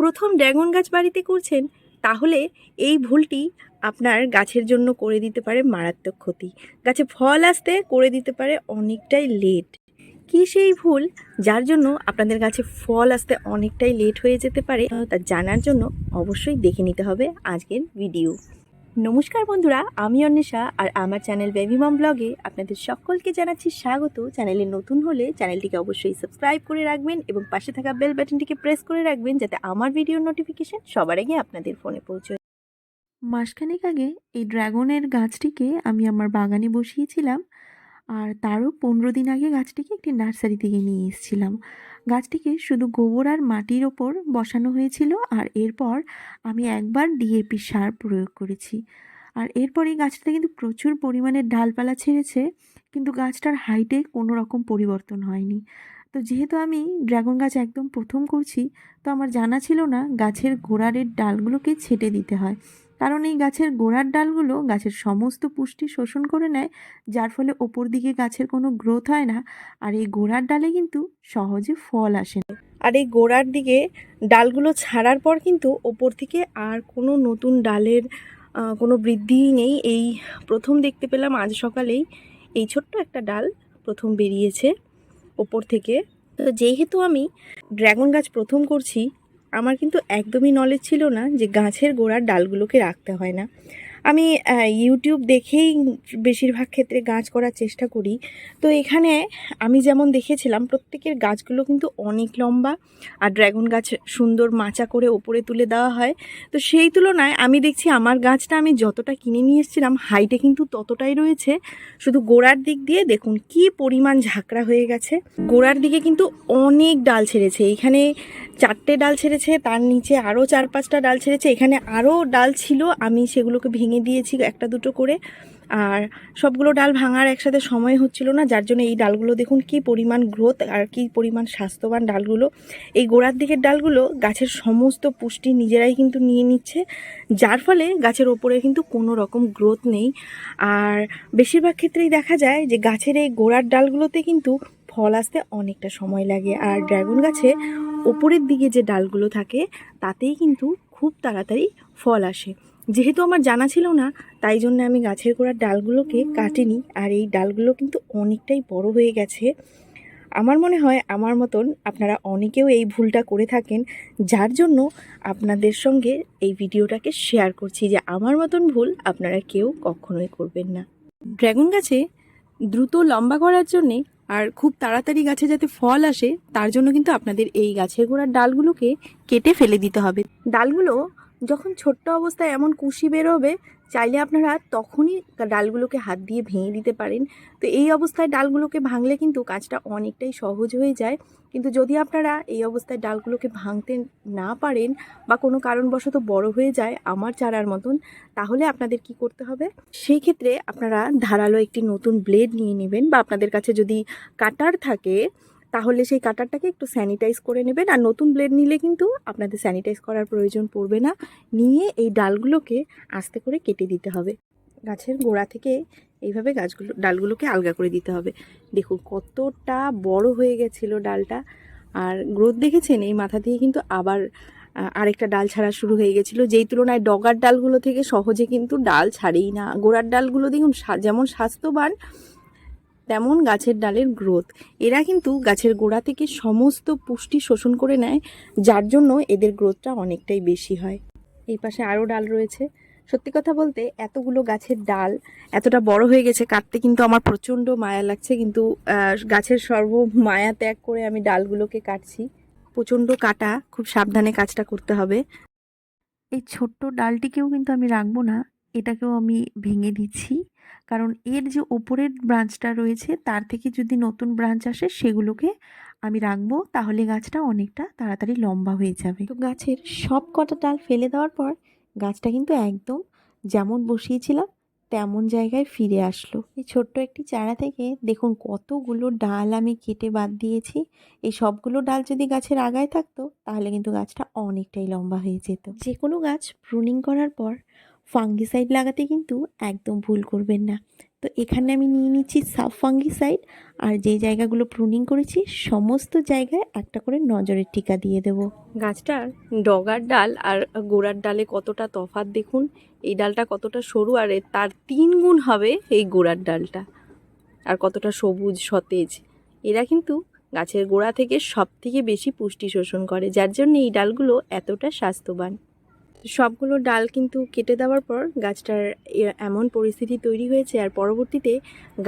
প্রথম ড্রাগন গাছ বাড়িতে করছেন, তাহলে এই ভুলটি আপনার গাছের জন্য করে দিতে পারে মারাত্মক ক্ষতি। গাছে ফল আসতে করে দিতে পারে অনেকটাই লেট। কী সেই ভুল যার জন্য আপনাদের গাছে ফল আসতে অনেকটাই লেট হয়ে যেতে পারে, তা জানার জন্য অবশ্যই দেখে নিতে হবে আজকের ভিডিও। নমস্কার বন্ধুরা, আমি অন্বেষা আর আমার চ্যানেল বেবি মম ব্লগে আপনাদের সকলকে জানাচ্ছি স্বাগত। চ্যানেলে নতুন হলে চ্যানেলটিকে অবশ্যই সাবস্ক্রাইব করে রাখবেন এবং পাশে থাকা বেল বাটনটিকে প্রেস করে রাখবেন, যাতে আমার ভিডিওর নোটিফিকেশন সবার আগে আপনাদের ফোনে পৌঁছয়। মাসখানেক আগে এই ড্রাগনের গাছটিকে আমি আমার বাগানে বসিয়েছিলাম, আর তারও 15 দিন আগে গাছটিকে একটি নার্সারি থেকে নিয়ে এসেছিলাম। গাছটিকে শুধু গোবর আর মাটির ওপর বসানো হয়েছিল, আর এরপর আমি একবার ডিএপি সার প্রয়োগ করেছি। আর এরপরেই গাছটাতে কিন্তু প্রচুর পরিমাণে ডালপালা ছেড়েছে, কিন্তু গাছটার হাইটে কোনো রকম পরিবর্তন হয়নি। তো যেহেতু আমি ড্রাগন গাছ একদম প্রথম করছি, তো আমার জানা ছিল না গাছের গোড়ার ডালগুলোকে ছেঁটে দিতে হয়, কারণ এই গাছের গোড়ার ডালগুলো গাছের সমস্ত পুষ্টি শোষণ করে নেয়, যার ফলে ওপর দিকে গাছের কোনো গ্রোথ হয় না, আর এই গোড়ার ডালে কিন্তু সহজে ফল আসে না। আর এই গোড়ার দিকে ডালগুলো ছাড়ার পর কিন্তু ওপর থেকে আর কোনো নতুন ডালের কোনো বৃদ্ধিই নেই। এই প্রথম দেখতে পেলাম আজ সকালেই এই ছোট্ট একটা ডাল প্রথম বেরিয়েছে ওপর থেকে। তো যেহেতু আমি ড্রাগন গাছ প্রথম করছি, আমার কিন্তু একদমই নলেজ ছিল না যে গাছের গোড়ার ডালগুলোকে রাখতে হয় না। আমি ইউটিউব দেখেই বেশিরভাগ ক্ষেত্রে গাছ করার চেষ্টা করি। তো এখানে আমি যেমন দেখেছিলাম প্রত্যেকের গাছগুলো কিন্তু অনেক লম্বা, আর ড্রাগন গাছ সুন্দর মাচা করে ওপরে তুলে দেওয়া হয়। তো সেই তুলনায় আমি দেখছি আমার গাছটা আমি যতটা কিনে নিয়ে এসেছিলাম হাইটে কিন্তু ততটাই রয়েছে। শুধু গোড়ার দিক দিয়ে দেখুন কি পরিমাণ ঝাঁকড়া হয়ে গেছে। গোড়ার দিকে কিন্তু অনেক ডাল ছেড়েছে, এখানে 4টে ডাল ছেড়েছে, তার নিচে আরও 4-5টা ডাল ছেড়েছে, এখানে আরও ডাল ছিল, আমি সেগুলোকে ভেঙে দিয়েছি একটা দুটো করে। আর সবগুলো ডাল ভাঙার একসাথে সময় হচ্ছিল না, যার জন্য এই ডালগুলো দেখুন কি পরিমাণ গ্রোথ আর কি পরিমাণ স্বাস্থ্যবান ডালগুলো। এই গোড়ার দিকের ডালগুলো গাছের সমস্ত পুষ্টি নিজেরাই কিন্তু নিয়ে নিচ্ছে, যার ফলে গাছের ওপরে কিন্তু কোনো রকম গ্রোথ নেই। আর বেশিরভাগ ক্ষেত্রেই দেখা যায় যে গাছের এই গোড়ার ডালগুলোতে কিন্তু ফল আসতে অনেকটা সময় লাগে, আর ড্রাগন গাছে ওপরের দিকে যে ডালগুলো থাকে তাতেই কিন্তু খুব তাড়াতাড়ি ফল আসে। যেহেতু আমার জানা ছিল না, তাই জন্য আমি গাছের গোড়ার ডালগুলোকে কাটিনি, আর এই ডালগুলো কিন্তু অনেকটাই বড় হয়ে গেছে। আমার মনে হয় আমার মতন আপনারা অনেকেও এই ভুলটা করে থাকেন, যার জন্য আপনাদের সঙ্গে এই ভিডিওটাকে শেয়ার করছি যে আমার মতন ভুল আপনারা কেউ কখনোই করবেন না। ড্রাগন গাছে দ্রুত লম্বা করার জন্যে আর খুব তাড়াতাড়ি গাছে যাতে ফল আসে, তার জন্য কিন্তু আপনাদের এই গাছের গোড়ার ডালগুলোকে কেটে ফেলে দিতে হবে। ডালগুলো যখন ছোট্ট অবস্থায় এমন কুশি বেরোবে, চাইলে আপনারা তখনই ডালগুলোকে হাত দিয়ে ভেঙে দিতে পারেন। তো এই অবস্থায় ডালগুলোকে ভাঙলে কিন্তু কাজটা অনেকটাই সহজ হয়ে যায়। কিন্তু যদি আপনারা এই অবস্থায় ডালগুলোকে ভাঙতে না পারেন বা কোনো কারণবশত বড় হয়ে যায় আমার চারার মতন, তাহলে আপনাদের কি করতে হবে, সেই ক্ষেত্রে আপনারা ধারালো একটি নতুন ব্লেড নিয়ে নেবেন, বা আপনাদের কাছে যদি কাটার থাকে তাহলে সেই কাটারটাকে একটু স্যানিটাইজ করে নেবেন। আর নতুন ব্লেড নিলে কিন্তু আপনাদের স্যানিটাইজ করার প্রয়োজন পড়বে না। নিয়ে এই ডালগুলোকে আস্তে করে কেটে দিতে হবে। গাছের গোড়া থেকে এইভাবে ডালগুলোকে আলগা করে দিতে হবে। দেখুন কতটা বড় হয়ে গেছিলো ডালটা, আর গ্রোথ দেখেছেন এই মাথা দিয়ে কিন্তু আবার আরেকটা ডাল ছাড়া শুরু হয়ে গেছিলো, যেই তুলনায় ডগার ডালগুলো থেকে সহজে কিন্তু ডাল ছাড়েই না। গোড়ার ডালগুলো দেখুন যেমন স্বাস্থ্যবান, তেমন গাছের ডালের গ্রোথ। এরা কিন্তু গাছের গোড়া থেকে সমস্ত পুষ্টি শোষণ করে নেয়, যার জন্য এদের গ্রোথটা অনেকটাই বেশি হয়। এই পাশে আরও ডাল রয়েছে। সত্যি কথা বলতে এতগুলো গাছের ডাল এতটা বড় হয়ে গেছে, কাটতে কিন্তু আমার প্রচণ্ড মায়া লাগছে, কিন্তু গাছের সর্ব মায়া ত্যাগ করে আমি ডালগুলোকে কাটছি। প্রচণ্ড কাটা, খুব সাবধানে কাজটা করতে হবে। এই ছোট্ট ডালটিকেও কিন্তু আমি রাখবো না, এটাকেও আমি ভেঙে দিচ্ছি, কারণ এর যে ওপরের ব্রাঞ্চটা রয়েছে তার থেকে যদি নতুন ব্রাঞ্চ আসে সেগুলোকে আমি রাখবো, তাহলে গাছটা অনেকটা তাড়াতাড়ি লম্বা হয়ে যাবে। তো গাছের সব কটা ডাল ফেলে দেওয়ার পর গাছটা কিন্তু একদম যেমন বসিয়েছিলাম তেমন জায়গায় ফিরে আসলো। এই ছোট্ট একটি চারা থেকে দেখুন কতগুলো ডাল আমি কেটে বাদ দিয়েছি। এই সবগুলো ডাল যদি গাছের আগায় থাকতো তাহলে কিন্তু গাছটা অনেকটাই লম্বা হয়ে যেত। যে কোনো গাছ প্রুনিং করার পর ফাঙ্গিসাইড লাগাতে কিন্তু একদম ভুল করবেন না। তো এখানে আমি নিয়ে নিচ্ছি সাব ফাঙ্গিসাইড, আর যেই জায়গাগুলো প্রুনিং করেছি সমস্ত জায়গায় একটা করে নজরের টিকা দিয়ে দেবো। গাছটার ডগার ডাল আর গোড়ার ডালে কতটা তফাৎ দেখুন। এই ডালটা কতটা সরু আর তার 3 গুণ হবে এই গোড়ার ডালটা, আর কতটা সবুজ সতেজ। এরা কিন্তু গাছের গোড়া থেকে সবথেকে বেশি পুষ্টি শোষণ করে, যার জন্য এই ডালগুলো এতটা স্বাস্থ্যবান। সবগুলো ডাল কিন্তু কেটে দেওয়ার পর গাছটার এমন পরিস্থিতি তৈরি হয়েছে, আর পরবর্তীতে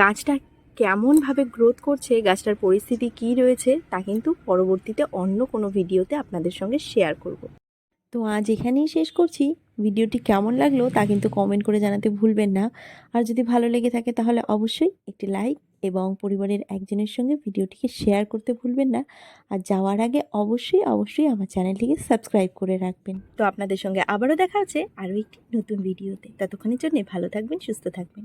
গাছটা কেমনভাবে গ্রোথ করছে, গাছটার পরিস্থিতি কী রয়েছে, তা কিন্তু পরবর্তীতে অন্য কোনো ভিডিওতে আপনাদের সঙ্গে শেয়ার করব। তো আজ এখানেই শেষ করছি। ভিডিওটি কেমন লাগলো তা কিন্তু কমেন্ট করে জানাতে ভুলবেন না। আর যদি ভালো লেগে থাকে তাহলে অবশ্যই একটি লাইক এবং পরিবারের একজনের সঙ্গে ভিডিওটিকে শেয়ার করতে ভুলবেন না। আর যাওয়ার আগে অবশ্যই আমার চ্যানেলটিকে সাবস্ক্রাইব করে রাখবেন। তো আপনাদের সঙ্গে আবারও দেখা হচ্ছে আরও একটি নতুন ভিডিওতে। ততক্ষণের জন্য ভালো থাকবেন, সুস্থ থাকবেন।